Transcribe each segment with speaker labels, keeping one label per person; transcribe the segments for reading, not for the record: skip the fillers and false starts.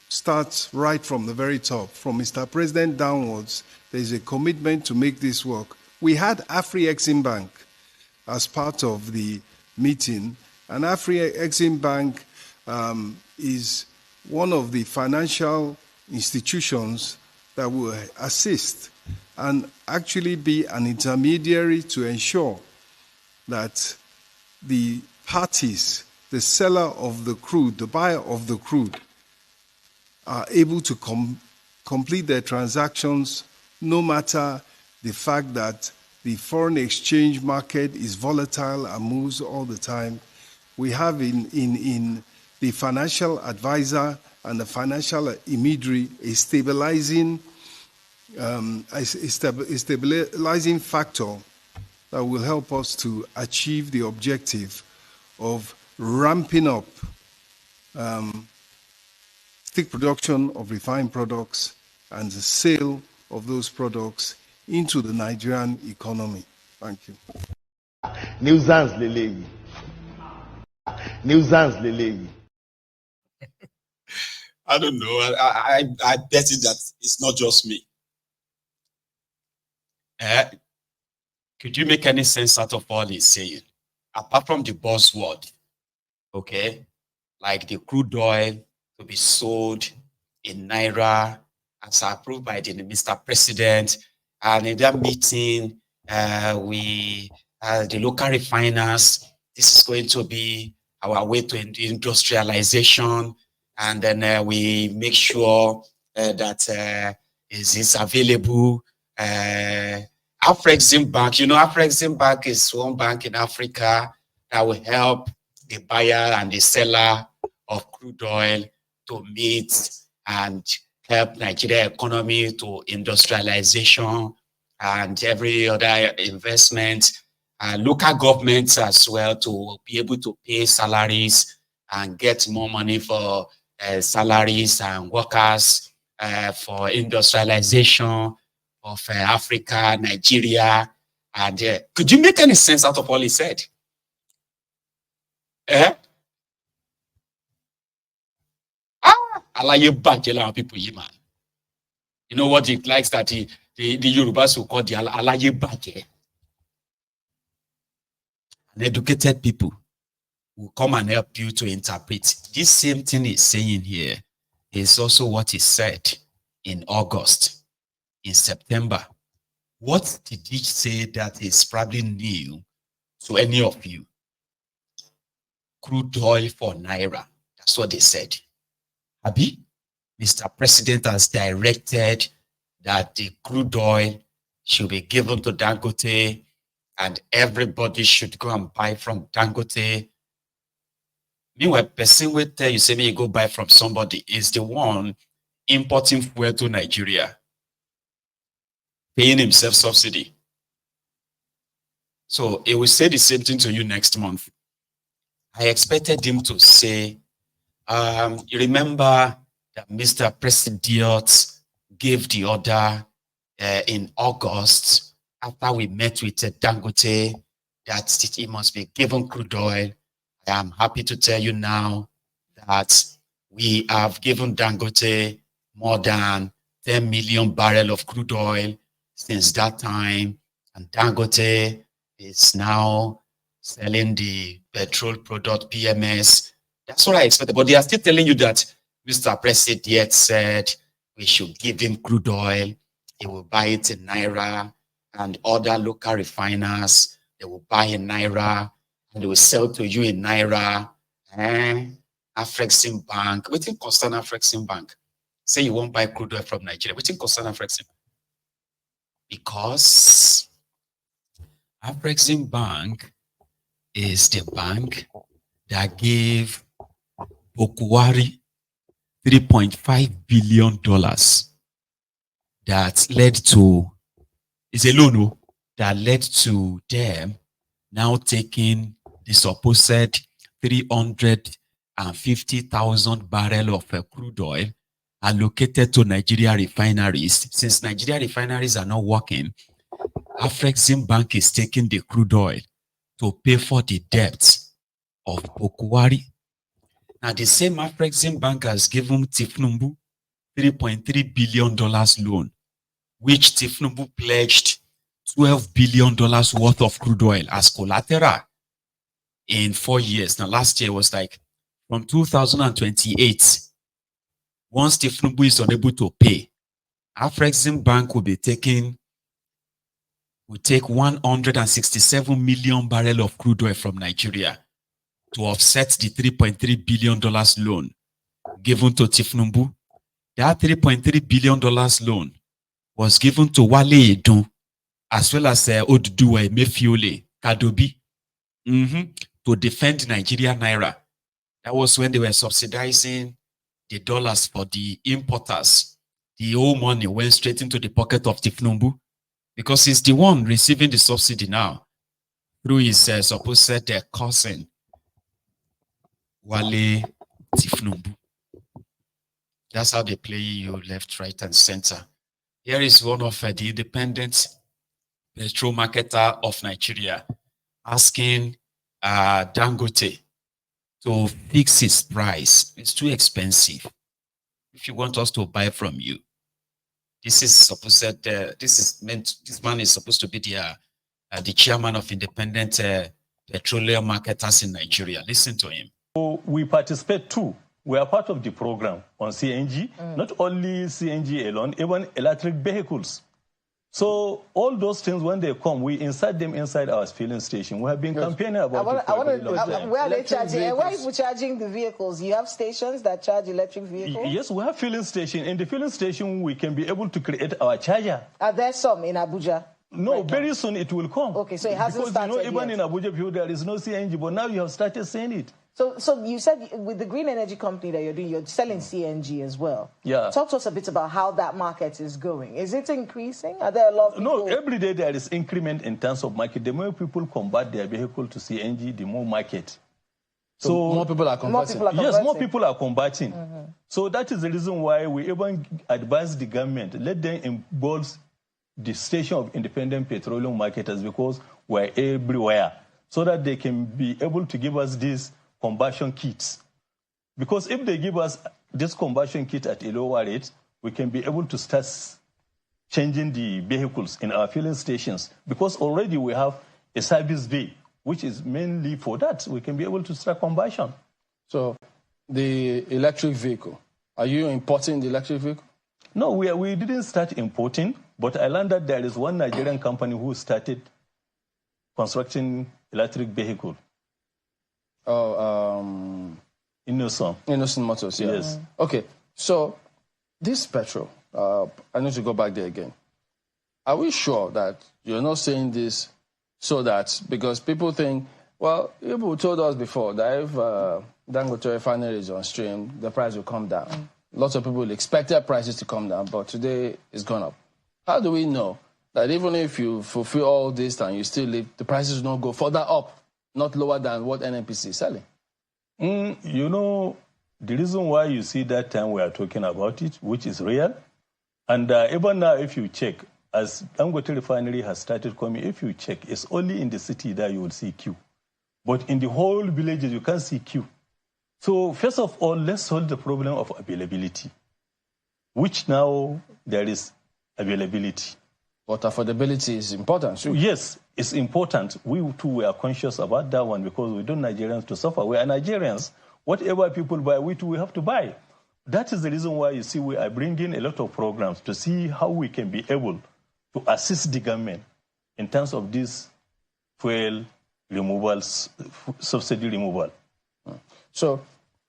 Speaker 1: starts right from the very top. From Mr. President downwards, there is a commitment to make this work. We had Afri-Exim Bank as part of the meeting, and Afri-Exim Bank is one of the financial institutions that will assist and actually be an intermediary to ensure that the parties, the seller of the crude, the buyer of the crude, are able to complete their transactions no matter the fact that the foreign exchange market is volatile and moves all the time. We have in the financial advisor and the financial intermediary a stabilizing factor that will help us to achieve the objective of ramping up stick production of refined products and the sale of those products into the Nigerian economy. Thank you.
Speaker 2: Nuisance Lele. Nuisance Lele.
Speaker 3: I don't know. I bet it that it's not just me. Could you make any sense out of all he's saying? Apart from the buzzword, okay? Like the crude oil to be sold in Naira as approved by the Mr. President. And in that meeting, the local refiners, this is going to be our way to industrialization. And then we make sure that is available. Afrexim Bank, you know, Afrexim Bank is one bank in Africa that will help the buyer and the seller of crude oil to meet and help Nigeria economy to industrialization and every other investment, local governments as well to be able to pay salaries and get more money for salaries and workers for industrialization of Africa, Nigeria. And could you make any sense out of all he said? Alaye bàjẹ́ làwọn people yìí, man. You know what it likes that the Yorubas will call the Alaye bàjẹ́. And educated people will come and help you to interpret. This same thing he's saying here is also what he said in August, in September. What did he say that is probably new to any of you? Crude oil for Naira. That's what they said. Abi, Mr. President has directed that the crude oil should be given to Dangote and everybody should go and buy from Dangote. Meanwhile, person will tell you, say, me go buy from somebody is the one importing fuel to Nigeria, paying himself subsidy. So he will say the same thing to you next month. I expected him to say, you remember that Mr. President gave the order in August after we met with Dangote that he must be given crude oil. I am happy to tell you now that we have given Dangote more than 10 million barrels of crude oil since that time. And Dangote is now selling the petrol product PMS. That's what I expected. But they are still telling you that Mr. President yet said we should give him crude oil. He will buy it in Naira, and other local refiners, they will buy in Naira and they will sell to you in Naira. Afrexim Bank, we think concern Afrexim Bank. Say you won't buy crude oil from Nigeria. We think concern Afrexim. Because Afrexim Bank is the bank that gave Bokuwari $3.5 billion that led to, it's a loan that led to them now taking the supposed 350,000 barrels of crude oil allocated to Nigeria refineries. Since Nigeria refineries are not working, Afrexim Bank is taking the crude oil to pay for the debts of Bokuwari. Now, the same Afrexim Bank has given Tifnumbu $3.3 billion loan, which Tifnumbu pledged $12 billion worth of crude oil as collateral in 4 years. Now, last year was like from 2028. Once Tifnumbu is unable to pay, Afrexim Bank will take 167 million barrels of crude oil from Nigeria to offset the $3.3 billion loan given to Tifnumbu. That $3.3 billion loan was given to Wale Edun as well as Oduduwa Emefiole Kadobi to defend Nigeria Naira. That was when they were subsidizing the dollars for the importers. The whole money went straight into the pocket of Tifnumbu because he's the one receiving the subsidy now through his supposed cousin, Wale Tifnumbu. That's how they play you left, right, and center. Here is one of the independent petrol marketer of Nigeria asking Dangote to fix his price. It's too expensive. If you want us to buy from you, this man is supposed to be the chairman of independent petroleum marketers in Nigeria. Listen to him.
Speaker 4: So we participate too. We are part of the program on CNG, not only CNG alone, even electric vehicles. So all those things, when they come, we insert them inside our filling station. We have been campaigning about it for a very long time.
Speaker 5: Where are they charging? Where are you charging the vehicles? You have stations that charge electric vehicles?
Speaker 4: Yes, we have filling station. In the filling station, we can be able to create our charger.
Speaker 5: Are there some in Abuja?
Speaker 4: No,
Speaker 5: right
Speaker 4: very
Speaker 5: now?
Speaker 4: Soon it will come.
Speaker 5: Okay, so it hasn't
Speaker 4: because,
Speaker 5: started
Speaker 4: even
Speaker 5: yet.
Speaker 4: in Abuja, there is no CNG, but now you have started seeing it.
Speaker 5: So you said with the green energy company that you're doing, you're selling CNG as well.
Speaker 4: Yeah.
Speaker 5: Talk to us a bit about how that market is going. Is it increasing? Are there a lot of people?
Speaker 4: No, every day there is increment in terms of market. The more people convert their vehicle to CNG, the more market.
Speaker 6: So more people are converting.
Speaker 4: Yes, more people are converting. So that is the reason why we even advise the government, let them involve the station of independent petroleum marketers, because we're everywhere, so that they can be able to give us these combustion kits. Because if they give us this combustion kit at a lower rate, we can be able to start changing the vehicles in our filling stations. Because already we have a service bay, which is mainly for that. We can be able to start combustion.
Speaker 6: So the electric vehicle, are you importing the electric vehicle?
Speaker 4: No, we didn't start importing, but I learned that there is one Nigerian company who started constructing electric vehicle.
Speaker 6: Oh,
Speaker 4: Innocent
Speaker 6: Motors, yeah.
Speaker 4: Yes.
Speaker 6: Okay, so this petrol, I need to go back there again. Are we sure that you're not saying this so that, because people think, well, people told us before that if Dangote refinery is on stream, the price will come down. Lots of people expected prices to come down, but today it's gone up. How do we know that even if you fulfill all this and you still live, the prices will not go further up, not lower than what NNPC is selling?
Speaker 4: You know, the reason why you see that time we are talking about it, which is real, and even now if you check, as Dangote refinery has started coming, if you check, it's only in the city that you will see queue. But in the whole villages, you can't see queue. So first of all, let's solve the problem of availability, which now there is availability.
Speaker 6: But affordability is important too.
Speaker 4: Yes, it's important. We too are conscious about that one, because we don't Nigerians to suffer. We are Nigerians. Whatever people buy, we too we have to buy. That is the reason why you see we are bringing a lot of programs to see how we can be able to assist the government in terms of this fuel removals, subsidy removal.
Speaker 6: So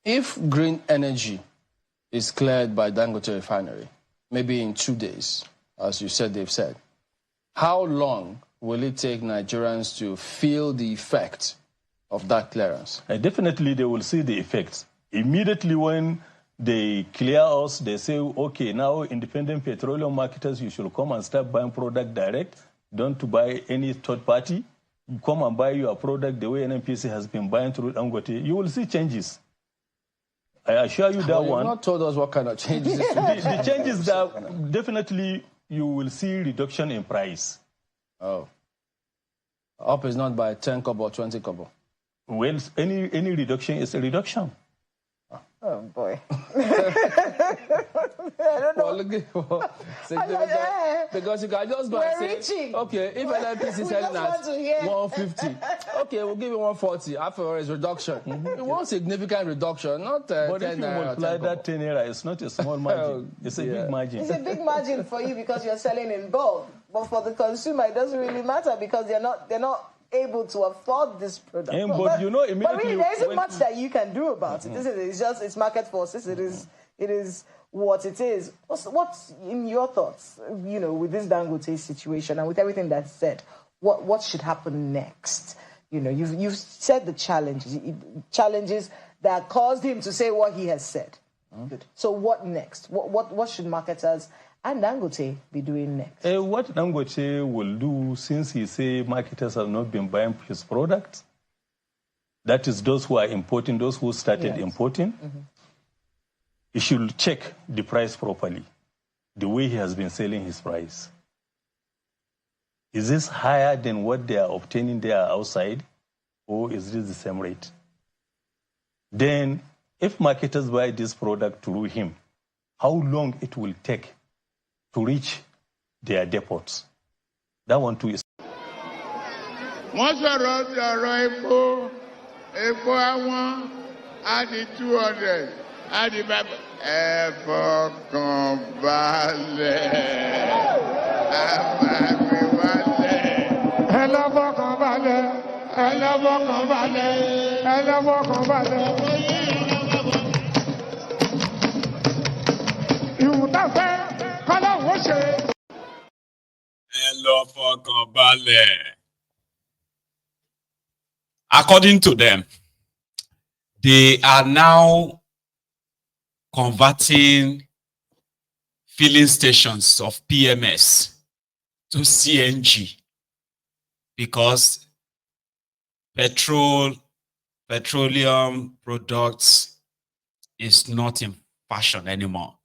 Speaker 6: if green energy is cleared by Dangote refinery, maybe in 2 days, as you said, they've said, how long will it take Nigerians to feel the effect of that clearance?
Speaker 4: Definitely they will see the effects. Immediately when they clear us, they say, okay, now independent petroleum marketers, you should come and start buying product direct. Don't to buy any third party. You come and buy your product the way NNPC has been buying through Dangote. You will see changes. I assure you that one.
Speaker 6: You've not told us what kind of changes.
Speaker 4: The changes that definitely you will see reduction in price.
Speaker 6: Oh. Up is not by 10 kobo or 20 kobo.
Speaker 4: Well, any reduction is a reduction.
Speaker 5: Oh boy. I don't know.
Speaker 6: Well, looking for significant, because you can just go and say,
Speaker 5: reaching.
Speaker 6: okay, if NNPC is selling at 150, okay, we'll give you 140 after a reduction. It won't significant reduction, not 10
Speaker 4: But if you multiply that 10 naira, it's not a small margin. It's a big margin.
Speaker 5: It's a big margin for you because you're selling in bulk. But for the consumer, it doesn't really matter because they're not able to afford this product.
Speaker 4: But you know, immediately,
Speaker 5: but really, there isn't much that you can do about it. It's market forces. It is what it is. What's in your thoughts? You know, with this Dangote situation and with everything that's said, what should happen next? You know, you've said the challenges that caused him to say what he has said. Good. So what next? What should marketers and Dangote be doing next?
Speaker 4: What Dangote will do, since he say marketers have not been buying his products, that is those who are importing, those who started importing, he should check the price properly, the way he has been selling his price. Is this higher than what they are obtaining there outside, or is this the same rate? Then, if marketers buy this product through him, how long it will take to reach their depots? That one too is.
Speaker 7: Wọ́n sọ̀rọ̀ epo àwọn á di 200 á di 5. Ẹ fọkàn balẹ̀, a máa gbé wálẹ̀. Ẹ lọ fọkàn balẹ̀, ẹ lọ fọkàn balẹ̀, ẹ lọ fọkàn balẹ̀. Ìwúta fẹ́ kọ́lọ́hún ṣe.
Speaker 3: Ẹ lọ fọkàn balẹ̀. According to them, they are now converting filling stations of PMS to CNG because petroleum products is not in fashion anymore.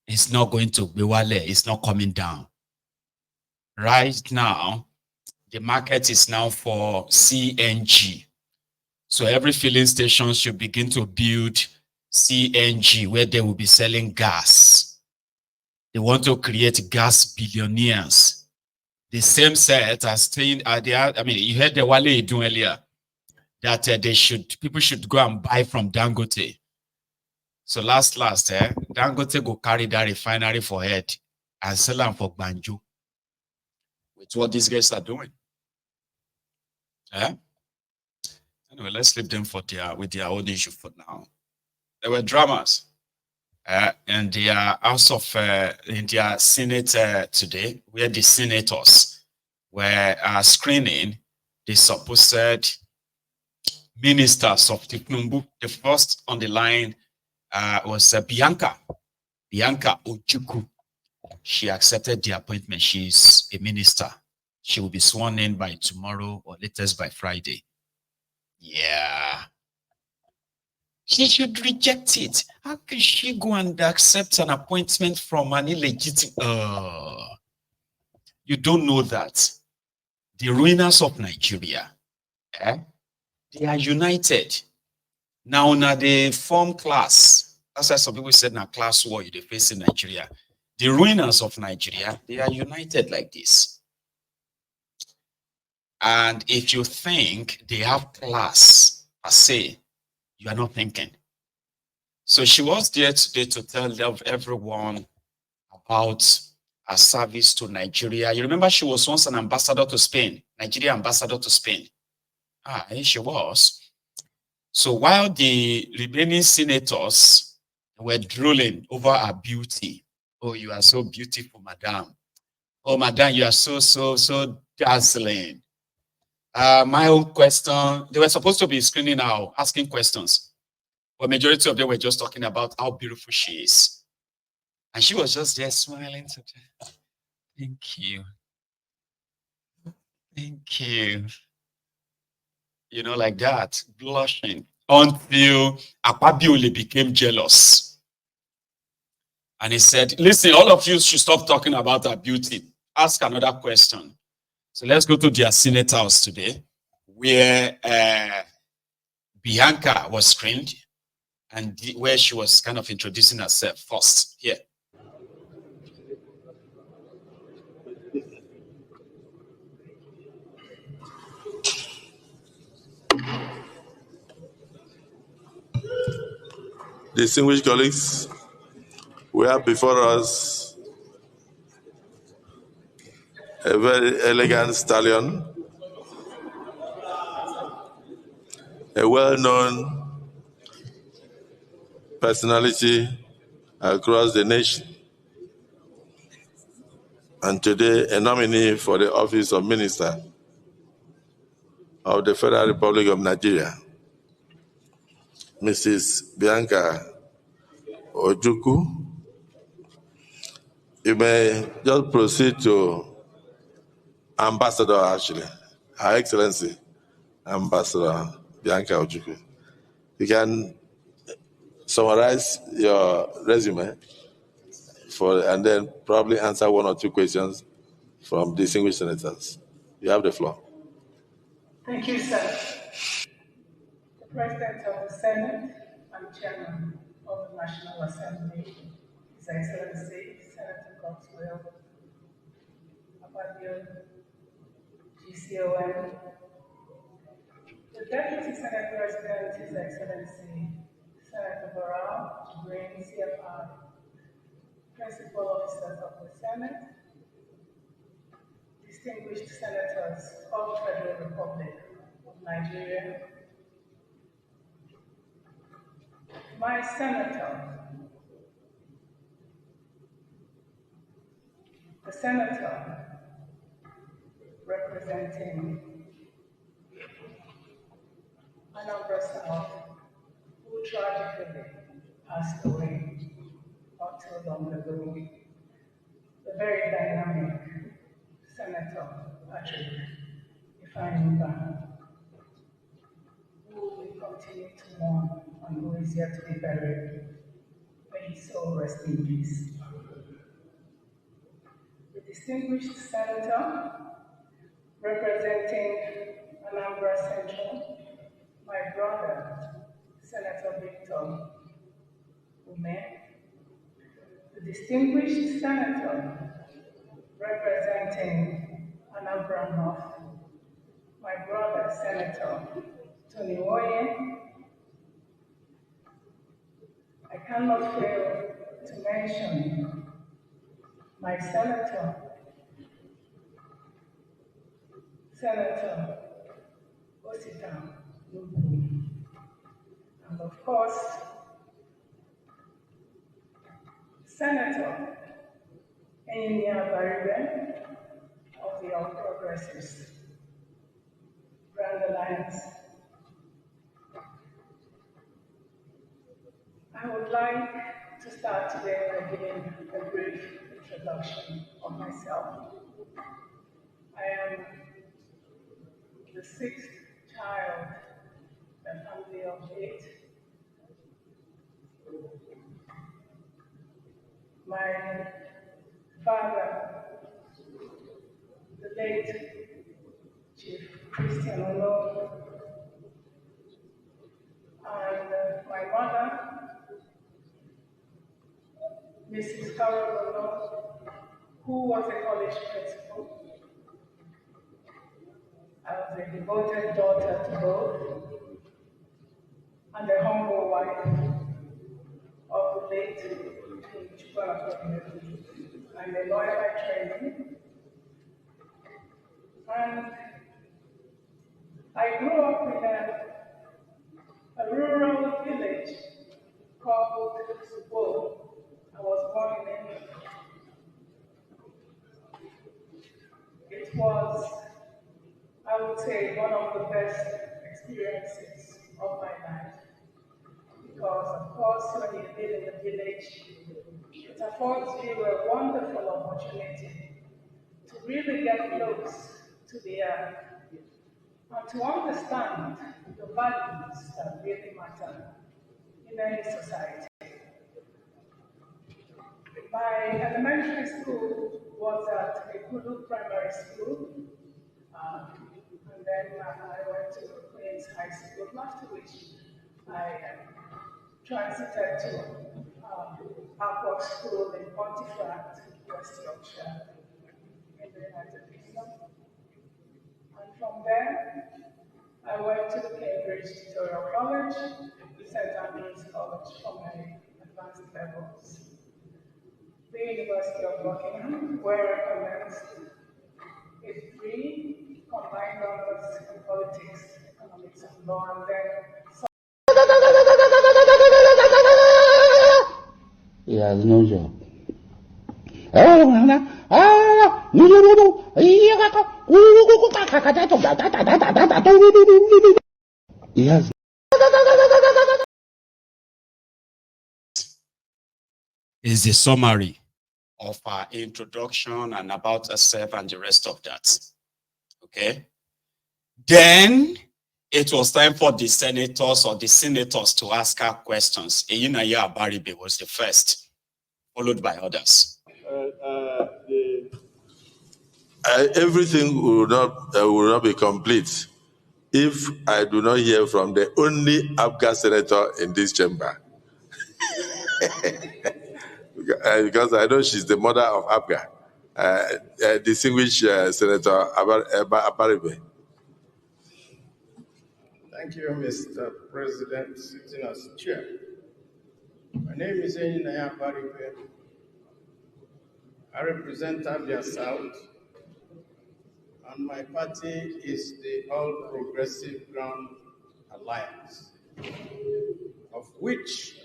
Speaker 3: It's not going to be wale. It's not coming down. Right now, the market is now for CNG. So every filling station should begin to build CNG where they will be selling gas. They want to create gas billionaires. The same set as saying, you heard the Wale doing earlier that people should go and buy from Dangote. So last, Dangote go carry that refinery for head and sell them for Banjo. With what these guys are doing. Anyway, let's leave them with their own issue for now. There were dramas in their in their Senate today, where the senators were screening the supposed ministers of Tiknumbu. The first on the line was Bianca Ojukwu. She accepted the appointment. She's a minister. She will be sworn in by tomorrow or latest by Friday. Yeah. She should reject it. How can she go and accept an appointment from an illegitimate? You don't know that. The ruiners of Nigeria, they are united. Now they form class. That's why some people said now class war they face in Nigeria. The ruiners of Nigeria, they are united like this. And if you think they have class per se, you are not thinking. So she was there today to tell everyone about her service to Nigeria. You remember she was once an ambassador to Spain, Nigeria ambassador to Spain. She was. So while the remaining senators were drooling over her beauty, oh, you are so beautiful, madam. Oh, madam, you are so dazzling. My own question, they were supposed to be screening now, asking questions. But majority of them were just talking about how beautiful she is. And she was just there smiling. Thank you. Thank you. You know, like that, blushing. Until Akpabiole became jealous. And he said, listen, all of you should stop talking about her beauty. Ask another question. So let's go to their Senate house today, where Bianca was screened, and where she was kind of introducing herself first here.
Speaker 8: Distinguished colleagues, we have before us a very elegant stallion, a well-known personality across the nation, and today a nominee for the office of Minister of the Federal Republic of Nigeria, Mrs. Bianca Ojukwu. You may just proceed to Ambassador, actually, Her Excellency, Ambassador Bianca Ojukwu. You can summarize your resume and then probably answer one or two questions from distinguished senators. You have the floor.
Speaker 9: Thank you, sir. The President of the Senate and Chairman of the National Assembly, His Excellency Senator Coxwell, Abadio, GCOM, the Deputy Senate President, His Excellency Senator Barral, Green CFR, Principal Officers of the Senate, distinguished senators of the Federal Republic of Nigeria, my senator, the senator representing Anambra South, who tragically passed away not too long ago, the very dynamic Senator Patrick Ifeanyi, who we continue to mourn and who is yet to be buried. May his soul rest in peace. The distinguished senator representing Anambra Central, my brother, Senator Victor Ume. The distinguished senator representing Anambra North, my brother, Senator Tony Oye. I cannot fail to mention my senator, Senator Osita Nubu, and of course, Senator Enya Baribe of the All Progressives Grand Alliance. I would like to start today by giving a brief introduction of myself. I am the sixth child in a family of 8. My father, the late Chief Christian Ono, and my mother, Mrs. Carol Ono, who was a college principal. I was a devoted daughter to both, and a humble wife of the late King Chukwuemeka. I'm a lawyer by training, and I grew up in a rural village called Subo. I was born in England. It was, I would say, one of the best experiences of my life. Because, of course, when you live in the village, it affords you a wonderful opportunity to really get close to the earth and to understand the values that really matter in any society. My elementary school was at Ekulu Primary School, and then I went to Queen's High School, after which I transited to Upper School in Pontefract, West Yorkshire, in the United Kingdom. And from there, I went to the Cambridge Ministerial College, St. Andrews College for my advanced levels, the University of Buckingham, where I commenced a 3 combined honors in politics, economics, and law, and then
Speaker 7: He has no job. He has.
Speaker 3: Is the summary of our introduction and about herself and the rest of that. Okay? Then it was time for the senators or the senators to ask her questions. Eyinaya Abaribe was the first, followed by others.
Speaker 8: Everything will not be complete if I do not hear from the only APGA senator in this chamber. Because I know she's the mother of APGA, distinguished Senator Abaribe.
Speaker 10: Thank you, Mr. President, sitting as chair. My name is Enduing. I represent Abia South, and my party is the All Progressive Ground Alliance, of which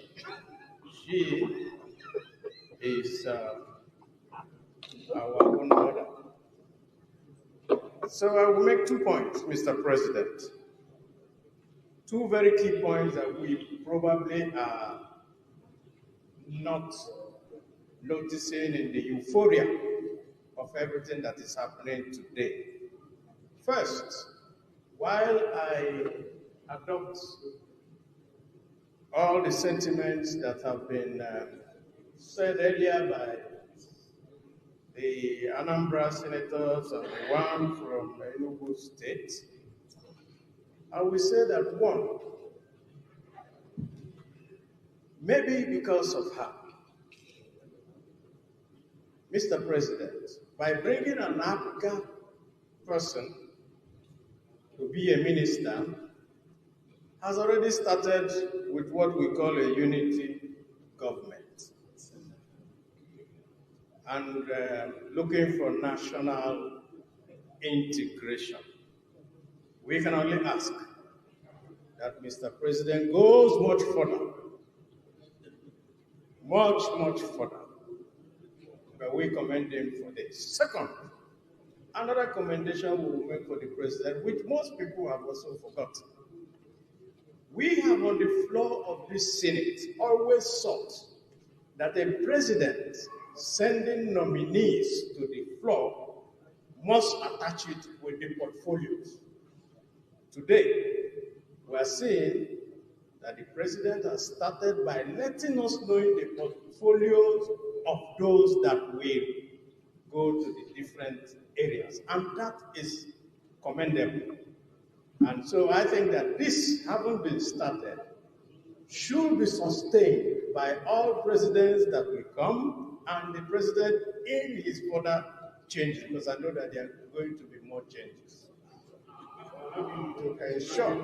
Speaker 10: she is our own mother. So I will make 2 points, Mr. President. 2 very key points that we probably are not noticing in the euphoria of everything that is happening today. First, while I adopt all the sentiments that have been said earlier by the Anambra senators and the one from Enugu State, I will say that one, maybe because of her, Mr. President, by bringing an APGA person to be a minister, has already started with what we call a unity government and looking for national integration. We can only ask that Mr. President goes much further, much further. But we commend him for this. Second, another commendation we will make for the president, which most people have also forgotten. We have on the floor of this Senate always sought that a president sending nominees to the floor must attach it with the portfolios. Today, we are seeing that the president has started by letting us know in the portfolios of those that will go to the different areas. And that is commendable. And so I think that this, having been started, should be sustained by all presidents that will come and the president in his further changes, because I know that there are going to be more changes. To ensure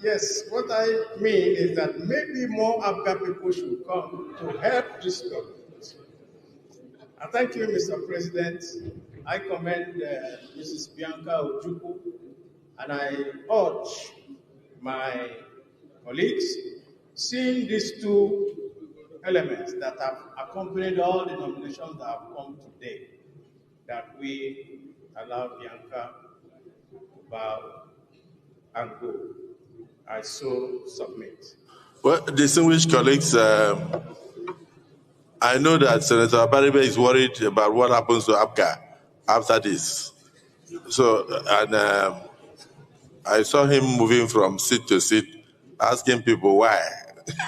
Speaker 10: yes, what I mean is that maybe more APGA people should come to help this government. I thank you, Mr. President. I commend Mrs. Bianca Ojukwu, and I urge my colleagues, seeing these 2 elements that have accompanied all the nominations that have come today, that we allow Bianca to bow and go. I so submit.
Speaker 8: Well, distinguished colleagues, I know that Senator Abaribe is worried about what happens to APGA after this. So, and I saw him moving from seat to seat, asking people why.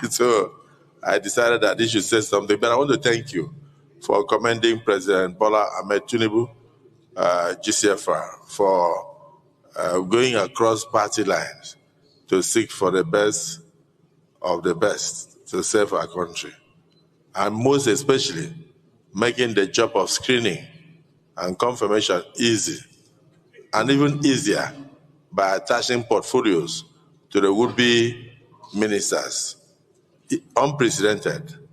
Speaker 8: So, I decided that he should say something. But I want to thank you for commending President Bola Ahmed Tinubu GCFR for going across party lines to seek for the best of the best to save our country. And most especially, making the job of screening and confirmation easy, and even easier by attaching portfolios to the would-be ministers. Unprecedented.